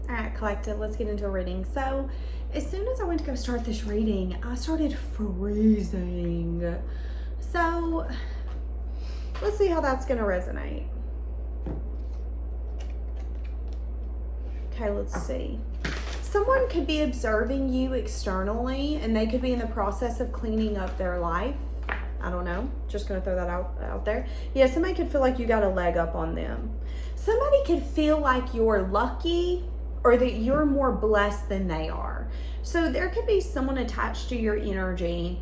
All right, collective, let's get into a reading. So as soon as I went to go start this reading, I started freezing. So let's see how that's going to resonate. Okay, let's see. Someone could be observing you externally, and they could be in the process of cleaning up their life. I don't know. Just going to throw that out there. Yeah, somebody could feel like you got a leg up on them. Somebody could feel like you're lucky or that you're more blessed than they are. So there could be someone attached to your energy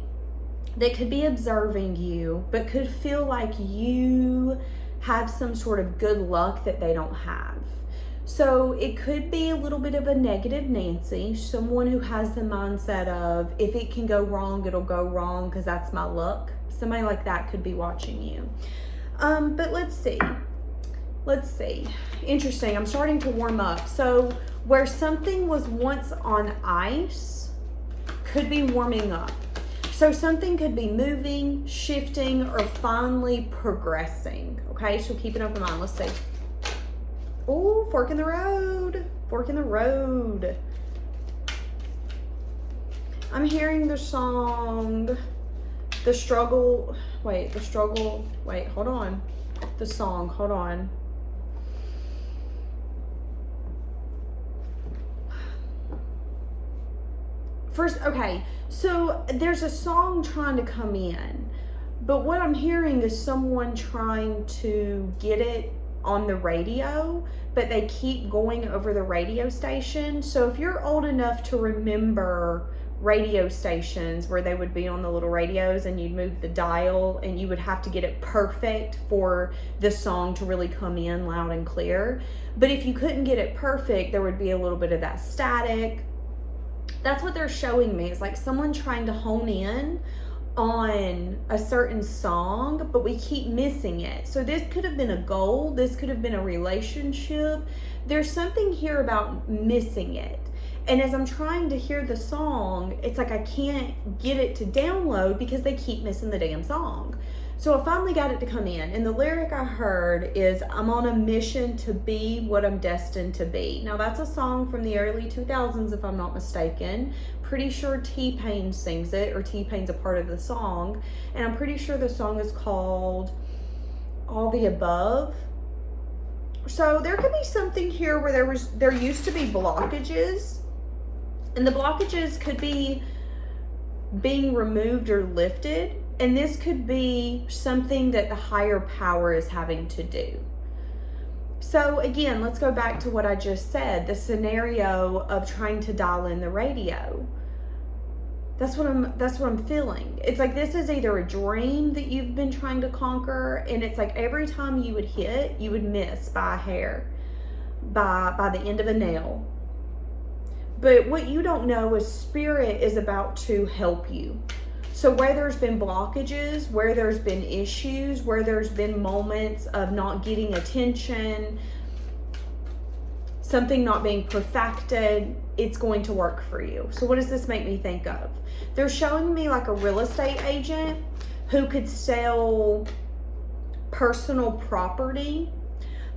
that could be observing you, but could feel like you have some sort of good luck that they don't have. So it could be a little bit of a negative Nancy, someone who has the mindset of, if it can go wrong, it'll go wrong because that's my luck. Somebody like that could be watching you. But let's see. Interesting. I'm starting to warm up. So where something was once on ice could be warming up. So something could be moving, shifting, or finally progressing. Okay, so keep an open mind. Let's see. Oh, fork in the road. Fork in the road. I'm hearing the song, the struggle. Wait, hold on. The song, hold on. First, okay, so there's a song trying to come in, but what I'm hearing is someone trying to get it on the radio, but they keep going over the radio station. So if you're old enough to remember radio stations where they would be on the little radios and you'd move the dial and you would have to get it perfect for the song to really come in loud and clear. But if you couldn't get it perfect, there would be a little bit of that static. That's what they're showing me. It's like someone trying to hone in on a certain song, but we keep missing it. So this could have been a goal. This could have been a relationship. There's something here about missing it. And as I'm trying to hear the song, it's like I can't get it to download because they keep missing the damn song. So I finally got it to come in. And the lyric I heard is, I'm on a mission to be what I'm destined to be. Now that's a song from the early 2000s, if I'm not mistaken. Pretty sure T-Pain sings it, or T-Pain's a part of the song. And I'm pretty sure the song is called All the Above. So there could be something here where there used to be blockages. And the blockages could be being removed or lifted. And this could be something that the higher power is having to do. So again, let's go back to what I just said, the scenario of trying to dial in the radio. That's what I'm feeling. It's like this is either a dream that you've been trying to conquer, and it's like every time you would hit, you would miss by a hair, by the end of a nail. But what you don't know is Spirit is about to help you. So where there's been blockages, where there's been issues, where there's been moments of not getting attention, something not being perfected, it's going to work for you. So what does this make me think of? They're showing me like a real estate agent who could sell personal property,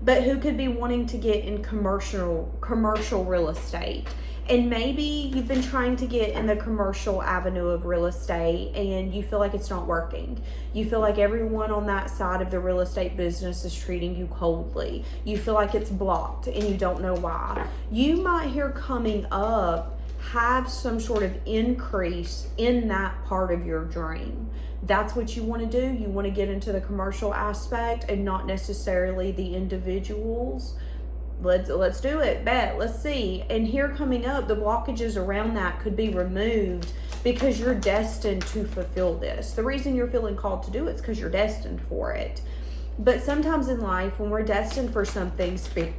but who could be wanting to get in commercial real estate. And maybe you've been trying to get in the commercial avenue of real estate and you feel like it's not working. You feel like everyone on that side of the real estate business is treating you coldly. You feel like it's blocked and you don't know why. You might hear coming up have some sort of increase in that part of your dream. That's what you want to do. You want to get into the commercial aspect and not necessarily the individuals. Let's do it. Bet. Let's see. And here coming up, the blockages around that could be removed because you're destined to fulfill this. The reason you're feeling called to do it is because you're destined for it. But sometimes in life, when we're destined for something, Spirit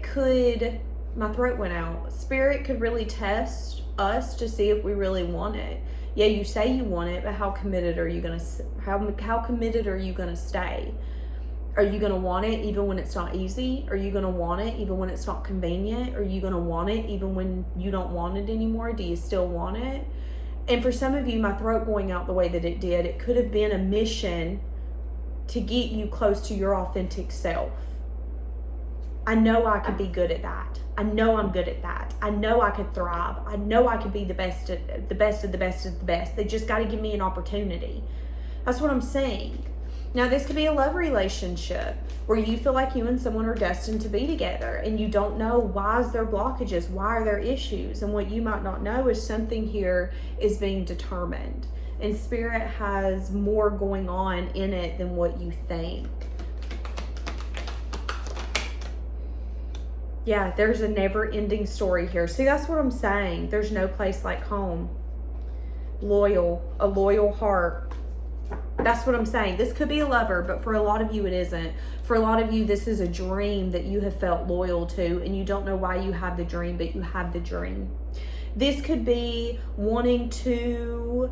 could, my throat went out. Spirit could really test us to see if we really want it. Yeah, you say you want it, but how committed are you gonna stay? Are you going to want it even when it's not easy? Are you going to want it even when it's not convenient? Are you going to want it even when you don't want it anymore? Do you still want it? And for some of you, my throat going out the way that it did, it could have been a mission to get you close to your authentic self. I know I could be good at that. I know I'm good at that. I know I could thrive. I know I could be the best at the best of the best of the best. They just got to give me an opportunity. That's what I'm saying. Now, this could be a love relationship where you feel like you and someone are destined to be together and you don't know why is there blockages, why are there issues, and what you might not know is something here is being determined. And Spirit has more going on in it than what you think. Yeah, there's a never-ending story here. See, that's what I'm saying. There's no place like home. Loyal, a loyal heart. That's what I'm saying. This could be a lover, but for a lot of you, it isn't. For a lot of you, this is a dream that you have felt loyal to, and you don't know why you have the dream, but you have the dream. This could be wanting to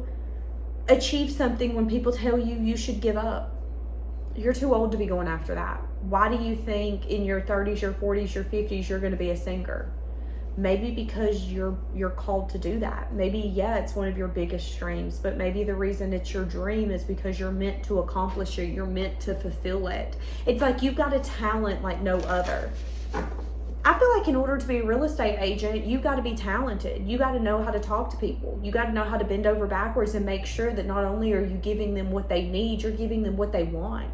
achieve something when people tell you you should give up. You're too old to be going after that. Why do you think in your 30s, your 40s, your 50s, you're going to be a singer? Maybe because you're called to do that. Maybe, yeah, it's one of your biggest dreams, but maybe the reason it's your dream is because you're meant to accomplish it. You're meant to fulfill it. It's like you've got a talent like no other. I feel like in order to be a real estate agent, you've got to be talented. You got to know how to talk to people. You got to know how to bend over backwards and make sure that not only are you giving them what they need, you're giving them what they want.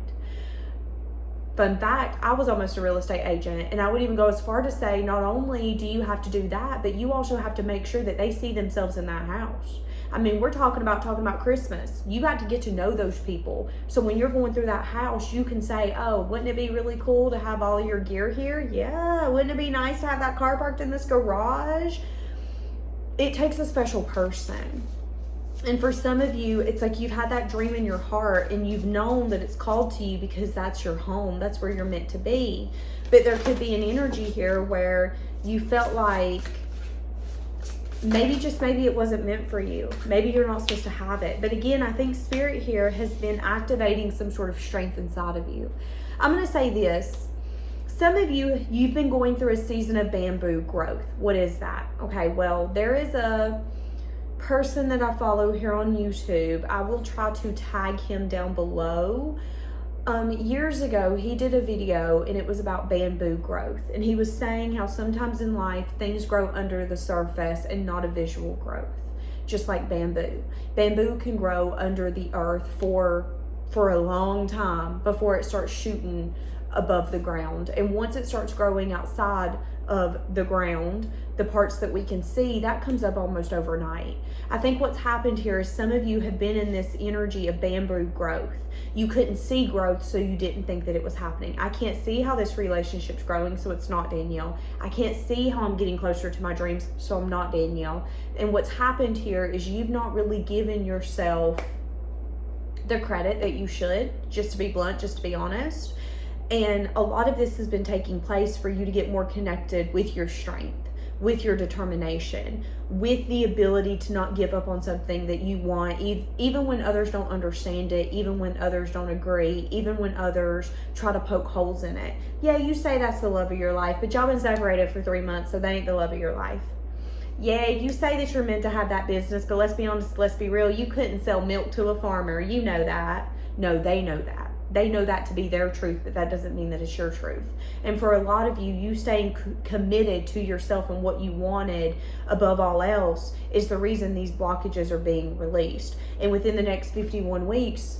Fun fact, I was almost a real estate agent, and I would even go as far to say not only do you have to do that, but you also have to make sure that they see themselves in that house. I mean, we're talking about Christmas. You got to get to know those people. So when you're going through that house, you can say, oh, wouldn't it be really cool to have all your gear here? Yeah. Wouldn't it be nice to have that car parked in this garage? It takes a special person. And for some of you, it's like you've had that dream in your heart and you've known that it's called to you because that's your home. That's where you're meant to be. But there could be an energy here where you felt like maybe it wasn't meant for you. Maybe you're not supposed to have it. But again, I think Spirit here has been activating some sort of strength inside of you. I'm going to say this. Some of you, you've been going through a season of bamboo growth. What is that? Okay, well, there is a person that I follow here on YouTube. I will try to tag him down below. Years ago, he did a video and it was about bamboo growth. And he was saying how sometimes in life, things grow under the surface and not a visual growth. Just like bamboo. Bamboo can grow under the earth for a long time before it starts shooting above the ground. And once it starts growing outside of the ground, the parts that we can see, that comes up almost overnight. I think what's happened here is some of you have been in this energy of bamboo growth. You couldn't see growth, so you didn't think that it was happening. I can't see how this relationship's growing, so it's not Danielle. I can't see how I'm getting closer to my dreams, so I'm not Danielle. And what's happened here is you've not really given yourself the credit that you should, just to be blunt, just to be honest. And a lot of this has been taking place for you to get more connected with your strength, with your determination, with the ability to not give up on something that you want, even when others don't understand it, even when others don't agree, even when others try to poke holes in it. Yeah, you say that's the love of your life, but y'all been separated for 3 months, so that ain't the love of your life. Yeah, you say that you're meant to have that business, but let's be honest, let's be real, you couldn't sell milk to a farmer. You know that. No, they know that. They know that to be their truth, but that doesn't mean that it's your truth. And for a lot of you, you staying committed to yourself and what you wanted above all else is the reason these blockages are being released. And within the next 51 weeks,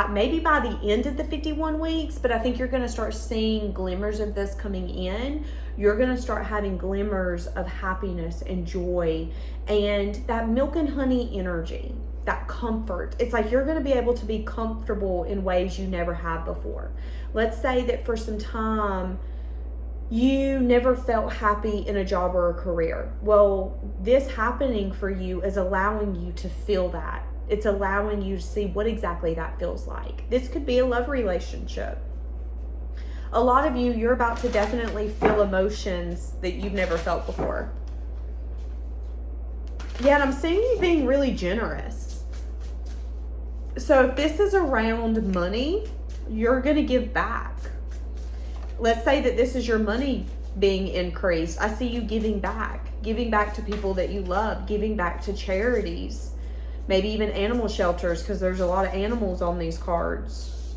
maybe by the end of the 51 weeks, but I think you're going to start seeing glimmers of this coming in. You're going to start having glimmers of happiness and joy and that milk and honey energy. That comfort. It's like you're going to be able to be comfortable in ways you never have before. Let's say that for some time you never felt happy in a job or a career. Well, this happening for you is allowing you to feel that. It's allowing you to see what exactly that feels like. This could be a love relationship. A lot of you, you're about to definitely feel emotions that you've never felt before. Yeah, and I'm seeing you being really generous. So if this is around money, you're going to give back. Let's say that this is your money being increased. I see you giving back to people that you love, giving back to charities, maybe even animal shelters, because there's a lot of animals on these cards.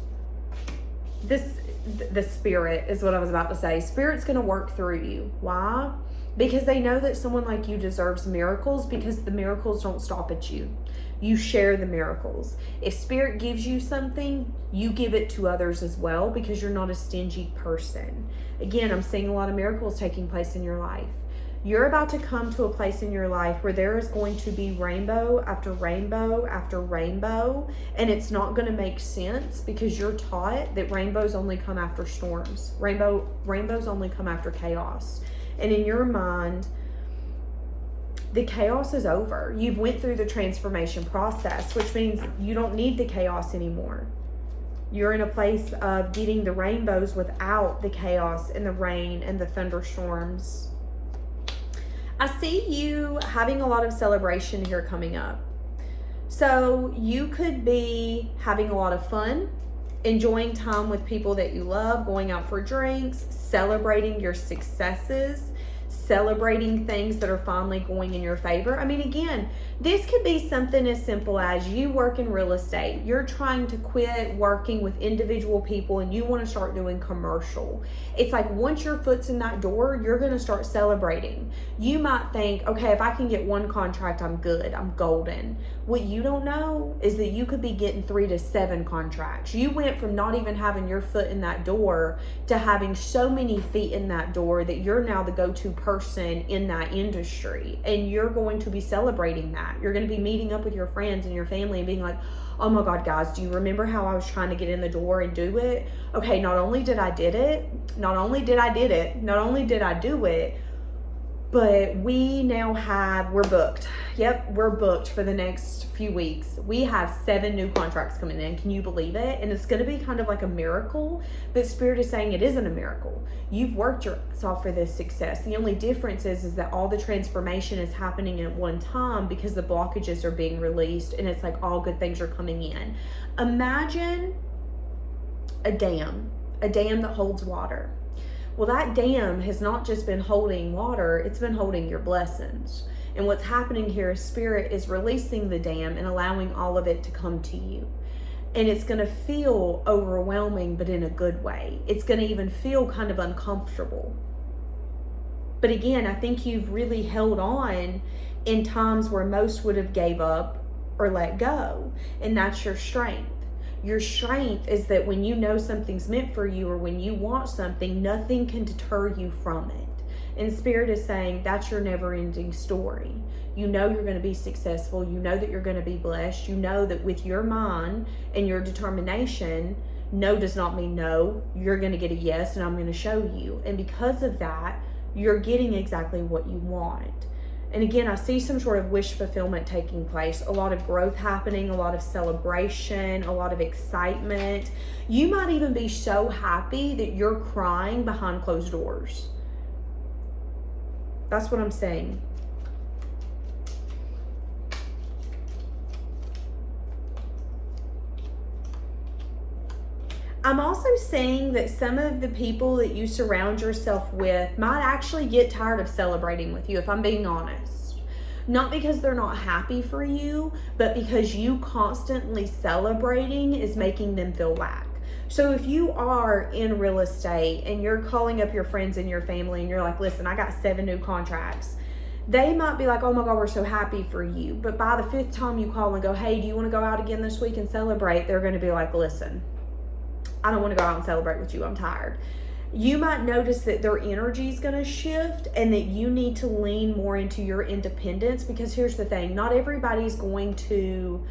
the spirit is what I was about to say. Spirit's going to work through you. Why? Because they know that someone like you deserves miracles, because the miracles don't stop at you. You share the miracles. If spirit gives you something, you give it to others as well, because you're not a stingy person. Again, I'm seeing a lot of miracles taking place in your life. You're about to come to a place in your life where there is going to be rainbow after rainbow after rainbow, and it's not going to make sense because you're taught that rainbows only come after storms. Rainbows only come after chaos. And in your mind, the chaos is over. You've went through the transformation process, which means you don't need the chaos anymore. You're in a place of getting the rainbows without the chaos and the rain and the thunderstorms. I see you having a lot of celebration here coming up. So you could be having a lot of fun, enjoying time with people that you love, going out for drinks, celebrating your successes, celebrating things that are finally going in your favor. I mean, again, this could be something as simple as you work in real estate. You're trying to quit working with individual people and you want to start doing commercial. It's like once your foot's in that door, you're going to start celebrating. You might think, okay, if I can get one contract, I'm good. I'm golden. What you don't know is that you could be getting 3 to 7 contracts. You went from not even having your foot in that door to having so many feet in that door that you're now the go-to person in that industry, and you're going to be celebrating that. You're going to be meeting up with your friends and your family and being like, oh my God, guys, do you remember how I was trying to get in the door and do it? Okay, not only did I do it, but we're booked. Yep, we're booked for the next few weeks. We have 7 new contracts coming in. Can you believe it? And it's going to be kind of like a miracle, but Spirit is saying it isn't a miracle. You've worked your ass off for this success. The only difference is that all the transformation is happening at one time because the blockages are being released, and it's like all good things are coming in. Imagine a dam that holds water. Well, that dam has not just been holding water, it's been holding your blessings. And what's happening here is Spirit is releasing the dam and allowing all of it to come to you. And it's going to feel overwhelming, but in a good way. It's going to even feel kind of uncomfortable. But again, I think you've really held on in times where most would have gave up or let go. And that's your strength. Your strength is that when you know something's meant for you, or when you want something, nothing can deter you from it. And Spirit is saying that's your never-ending story. You know you're going to be successful. You know that you're going to be blessed. You know that with your mind and your determination, no does not mean no. You're going to get a yes, and I'm going to show you. And because of that, you're getting exactly what you want. And again, I see some sort of wish fulfillment taking place, a lot of growth happening, a lot of celebration, a lot of excitement. You might even be so happy that you're crying behind closed doors. That's what I'm saying. I'm also saying that some of the people that you surround yourself with might actually get tired of celebrating with you, if I'm being honest. Not because they're not happy for you, but because you constantly celebrating is making them feel lack. So if you are in real estate and you're calling up your friends and your family and you're like, listen, I got 7 new contracts. They might be like, oh my God, we're so happy for you. But by the 5th time you call and go, hey, do you want to go out again this week and celebrate? They're going to be like, listen, I don't want to go out and celebrate with you. I'm tired. You might notice that their energy is going to shift and that you need to lean more into your independence, because here's the thing. Not everybody's going to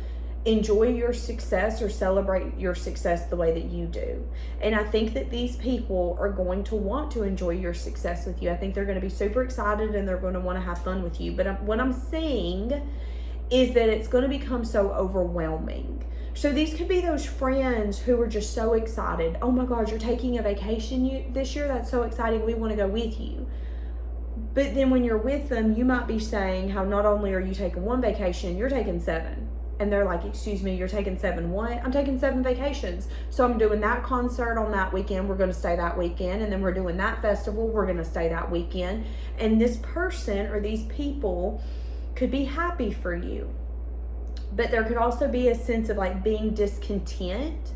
enjoy your success or celebrate your success the way that you do. And I think that these people are going to want to enjoy your success with you. I think they're going to be super excited and they're going to want to have fun with you. But what I'm seeing is that it's going to become so overwhelming. So these could be those friends who are just so excited. Oh my God, you're taking a vacation this year? That's so exciting. We want to go with you. But then when you're with them, you might be saying how not only are you taking 1 vacation, you're taking 7. And they're like, excuse me, you're taking 7 what? I'm taking 7 vacations. So I'm doing that concert on that weekend. We're going to stay that weekend. And then we're doing that festival. We're going to stay that weekend. And this person or these people could be happy for you. But there could also be a sense of like being discontent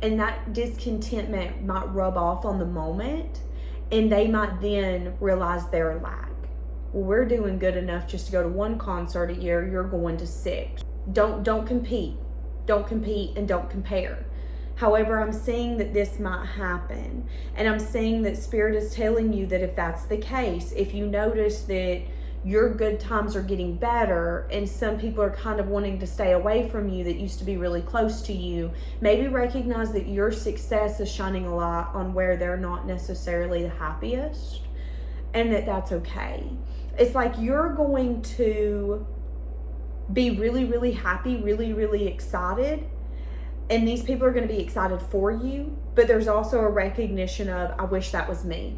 and that discontentment might rub off on the moment, and they might then realize their lack. Well, we're doing good enough just to go to 1 concert a year. You're going to 6. Don't compete. Don't compete and don't compare. However, I'm seeing that this might happen. And I'm seeing that Spirit is telling you that if that's the case, if you notice that your good times are getting better and some people are kind of wanting to stay away from you that used to be really close to you, maybe recognize that your success is shining a light on where they're not necessarily the happiest, and that that's okay. It's like you're going to be really, really happy, really, really excited, and these people are going to be excited for you, but there's also a recognition of, I wish that was me.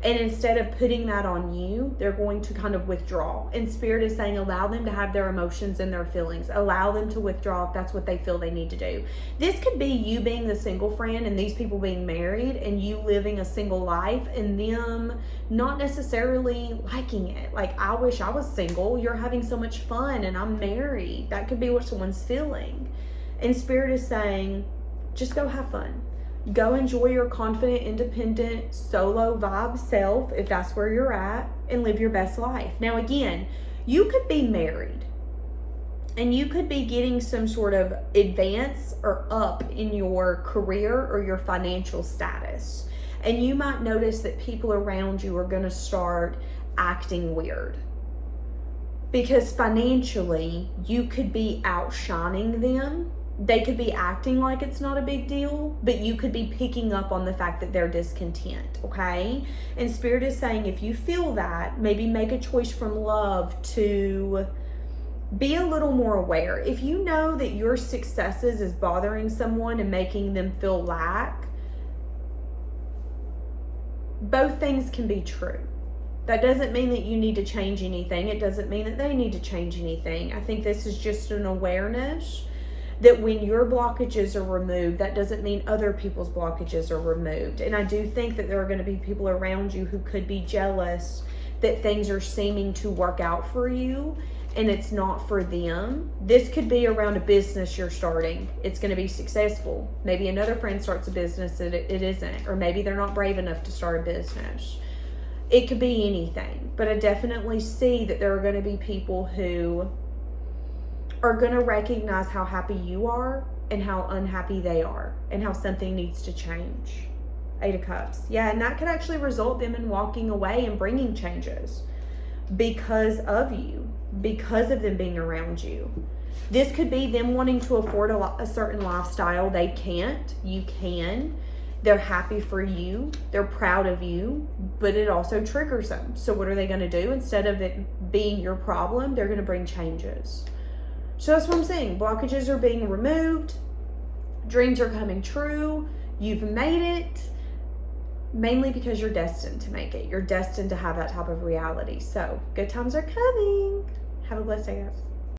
And instead of putting that on you, they're going to kind of withdraw. And Spirit is saying, allow them to have their emotions and their feelings. Allow them to withdraw if that's what they feel they need to do. This could be you being the single friend and these people being married and you living a single life and them not necessarily liking it. Like, I wish I was single. You're having so much fun and I'm married. That could be what someone's feeling. And Spirit is saying, just go have fun. Go enjoy your confident, independent, solo vibe self, if that's where you're at, and live your best life. Now, again, you could be married and you could be getting some sort of advance or up in your career or your financial status. And you might notice that people around you are going to start acting weird. Because financially, you could be outshining them. They could be acting like it's not a big deal, but you could be picking up on the fact that they're discontent, okay? And Spirit is saying, if you feel that, maybe make a choice from love to be a little more aware. If you know that your successes is bothering someone and making them feel lack, both things can be true. That doesn't mean that you need to change anything. It doesn't mean that they need to change anything. I think this is just an awareness that when your blockages are removed, that doesn't mean other people's blockages are removed. And I do think that there are going to be people around you who could be jealous that things are seeming to work out for you and it's not for them. This could be around a business you're starting. It's going to be successful. Maybe another friend starts a business that it isn't, or maybe they're not brave enough to start a business. It could be anything, but I definitely see that there are going to be people who are going to recognize how happy you are and how unhappy they are and how something needs to change. 8 of Cups. Yeah, and that could actually result them in walking away and bringing changes because of you, because of them being around you. This could be them wanting to afford a certain lifestyle. They can't. You can. They're happy for you. They're proud of you, but it also triggers them. So what are they going to do? Instead of it being your problem, they're going to bring changes. So that's what I'm saying. Blockages are being removed. Dreams are coming true. You've made it. Mainly because you're destined to make it. You're destined to have that type of reality. So good times are coming. Have a blessed day, guys.